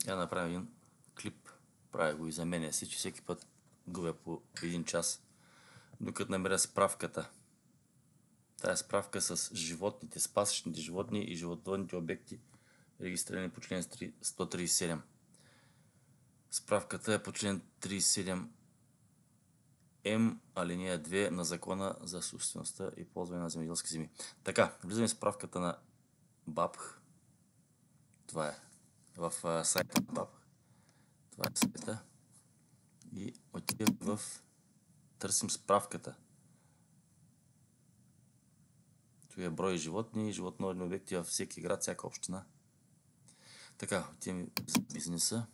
Я направя един клип. Правя го и за мене си, че всеки път губя по един час, докато намеря справката. Тая справка с животните, с пасечните животни и животновъдните обекти, регистрирани по член 137. Справката е по член 37 М, алинея 2 на Закона за собствеността и ползване на земеделски земи. Така, влизаме в справката на БАБХ. Това е в сайта на БАБХ. Това е сайта. И отиваме в... Търсим справката. Това е брой животни и животновъдни обекти във всеки град, всяка община. Така, отиваме за бизнеса.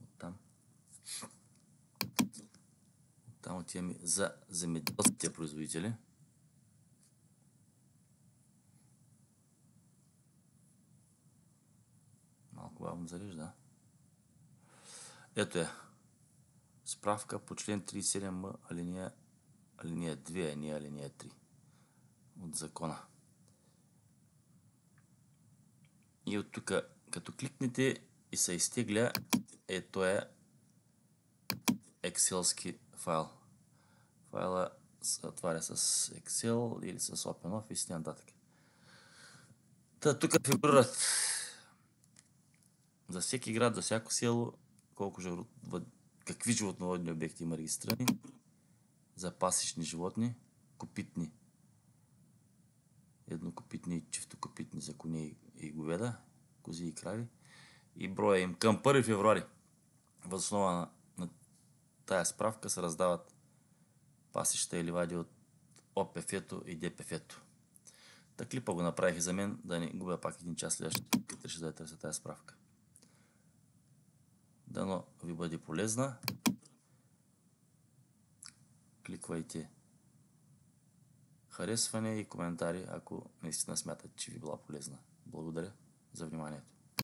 Оттам отиваме за земеделските производители. Малко бавно зарежда. Ето е. Справка по член 37м, алинея 2, а не алинея 3 от закона. И от тук, като кликнете и се изтегля, ето е Excel-ски файл. Файла се отваря с Excel или с OpenOffice и нататък. Тук фигурират за всеки град, за всяко село, какви животновъдни обекти има регистрирани, за пасечни животни, копитни, еднокопитни и чифтокопитни за коне и говеда, кози и крави, и броя им към 1 февруари. Въз основа на тая справка се раздават пасища и ливади от ОПФ-то и ДПФ-то. Клипа го направих и за мен, да не губя пак един час следващия, като ще да търся тази справка. Дано ви бъде полезна. Кликвайте харесване и коментари, ако наистина смятате, че ви била полезна. Благодаря за вниманието.